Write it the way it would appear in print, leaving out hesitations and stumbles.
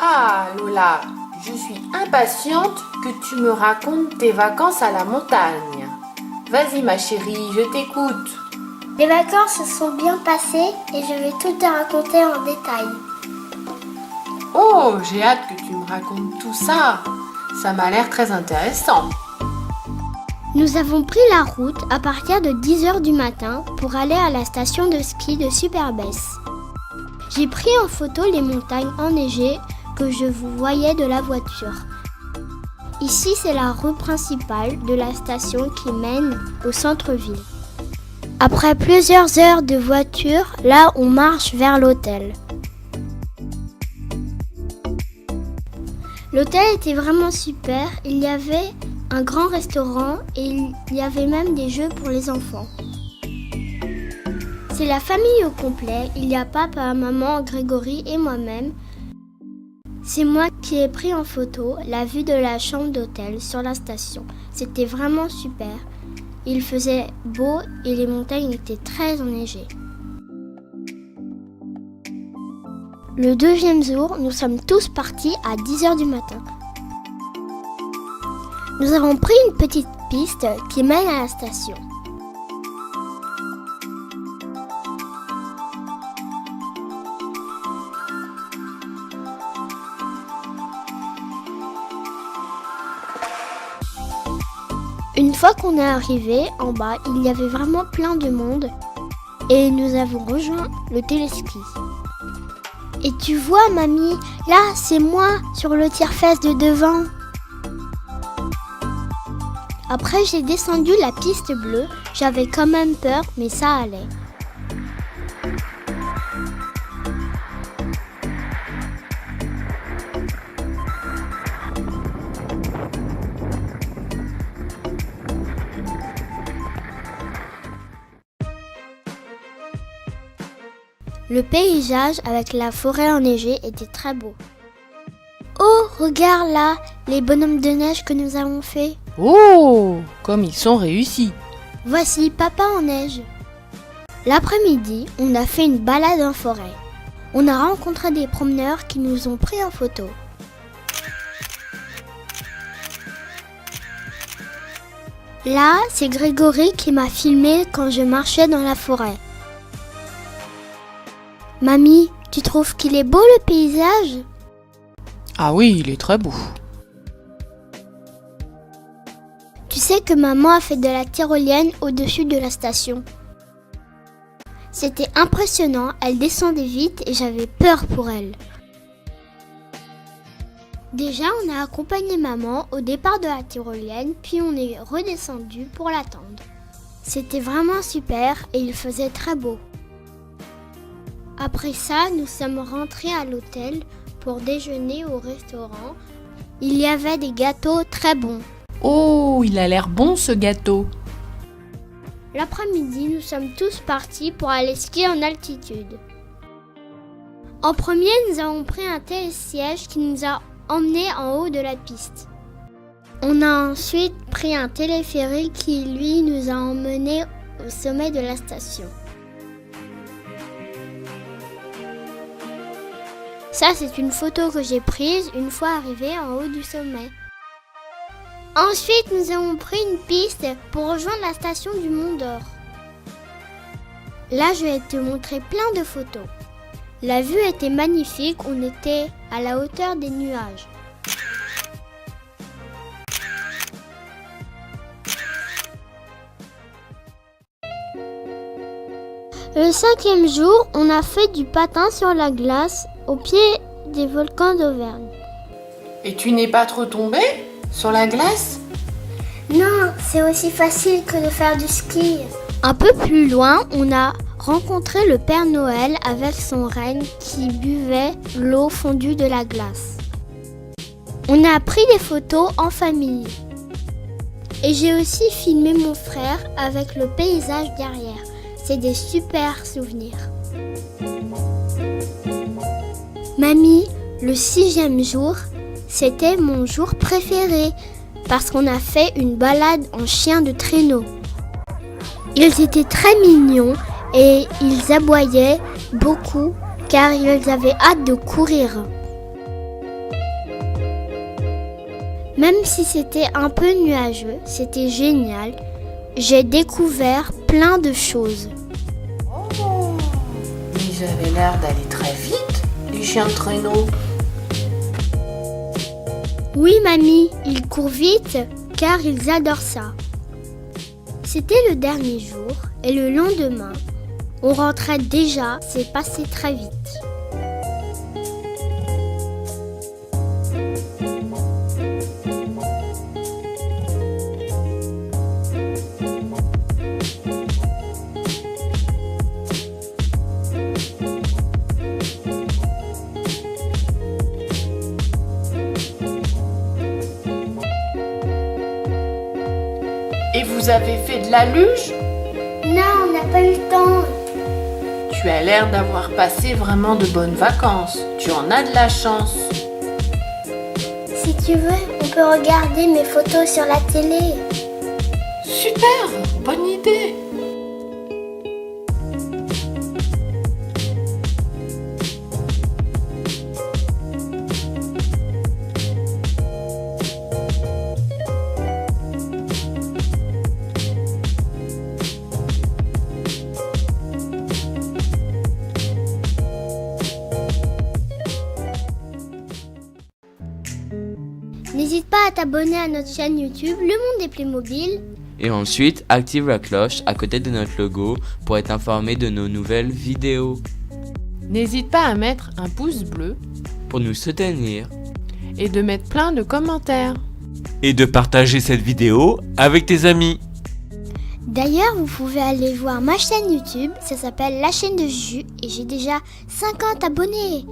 Ah, Lola, je suis impatiente que tu me racontes tes vacances à la montagne. Vas-y, ma chérie, je t'écoute. Les vacances se sont bien passées et je vais tout te raconter en détail. Oh, j'ai hâte que tu me racontes tout ça. Ça m'a l'air très intéressant. Nous avons pris la route à partir de 10h du matin pour aller à la station de ski de Superbès. J'ai pris en photo les montagnes enneigées que je vous voyais de la voiture. Ici, c'est la rue principale de la station qui mène au centre-ville. Après plusieurs heures de voiture, là, on marche vers l'hôtel. L'hôtel était vraiment super. Il y avait un grand restaurant et il y avait même des jeux pour les enfants. C'est la famille au complet. Il y a papa, maman, Grégory et moi-même. C'est moi qui ai pris en photo la vue de la chambre d'hôtel sur la station. C'était vraiment super. Il faisait beau et les montagnes étaient très enneigées. Le deuxième jour, nous sommes tous partis à 10h du matin. Nous avons pris une petite piste qui mène à la station. Une fois qu'on est arrivé en bas, il y avait vraiment plein de monde et nous avons rejoint le téléski. Et tu vois, mamie, là, c'est moi sur le tire-fesse de devant. Après, j'ai descendu la piste bleue. J'avais quand même peur, mais ça allait. Le paysage avec la forêt enneigée était très beau. Oh, regarde là, les bonhommes de neige que nous avons faits. Oh, comme ils sont réussis. Voici papa en neige. L'après-midi, on a fait une balade en forêt. On a rencontré des promeneurs qui nous ont pris en photo. Là, c'est Grégory qui m'a filmé quand je marchais dans la forêt. Mamie, tu trouves qu'il est beau le paysage ? Ah oui, il est très beau. Tu sais que maman a fait de la tyrolienne au-dessus de la station. C'était impressionnant, elle descendait vite et j'avais peur pour elle. Déjà, on a accompagné maman au départ de la tyrolienne, puis on est redescendu pour l'attendre. C'était vraiment super et il faisait très beau. Après ça, nous sommes rentrés à l'hôtel pour déjeuner au restaurant. Il y avait des gâteaux très bons. Oh, il a l'air bon ce gâteau. L'après-midi, nous sommes tous partis pour aller skier en altitude. En premier, nous avons pris un télésiège qui nous a emmenés en haut de la piste. On a ensuite pris un téléphérique qui, lui, nous a emmenés au sommet de la station. Ça, c'est une photo que j'ai prise une fois arrivée en haut du sommet. Ensuite, nous avons pris une piste pour rejoindre la station du Mont d'Or. Là, je vais te montrer plein de photos. La vue était magnifique, on était à la hauteur des nuages. Le 5e jour, on a fait du patin sur la glace au pied des volcans d'Auvergne. Et tu n'es pas trop tombé sur la glace ? Non, c'est aussi facile que de faire du ski. Un peu plus loin, on a rencontré le Père Noël avec son renne qui buvait l'eau fondue de la glace. On a pris des photos en famille. Et j'ai aussi filmé mon frère avec le paysage derrière. C'est des super souvenirs. Mamie, le 6e jour, c'était mon jour préféré parce qu'on a fait une balade en chien de traîneau. Ils étaient très mignons et ils aboyaient beaucoup car ils avaient hâte de courir. Même si c'était un peu nuageux, c'était génial. J'ai découvert plein de choses. Oh, ils avaient l'air d'aller très vite, les chiens de traîneau. Oui, mamie, ils courent vite car ils adorent ça. C'était le dernier jour et le lendemain, on rentrait déjà, c'est passé très vite. Et vous avez fait de la luge? Non, on n'a pas eu le temps. Tu as l'air d'avoir passé vraiment de bonnes vacances. Tu en as de la chance. Si tu veux, on peut regarder mes photos sur la télé. Super, bonne idée. N'hésite pas à t'abonner à notre chaîne YouTube Le Monde des Playmobil. Et ensuite, active la cloche à côté de notre logo pour être informé de nos nouvelles vidéos. N'hésite pas à mettre un pouce bleu Pour nous soutenir. et de mettre plein de commentaires. Et de partager cette vidéo avec tes amis. D'ailleurs, vous pouvez aller voir ma chaîne YouTube, ça s'appelle La Chaîne de Juju et j'ai déjà 50 abonnés.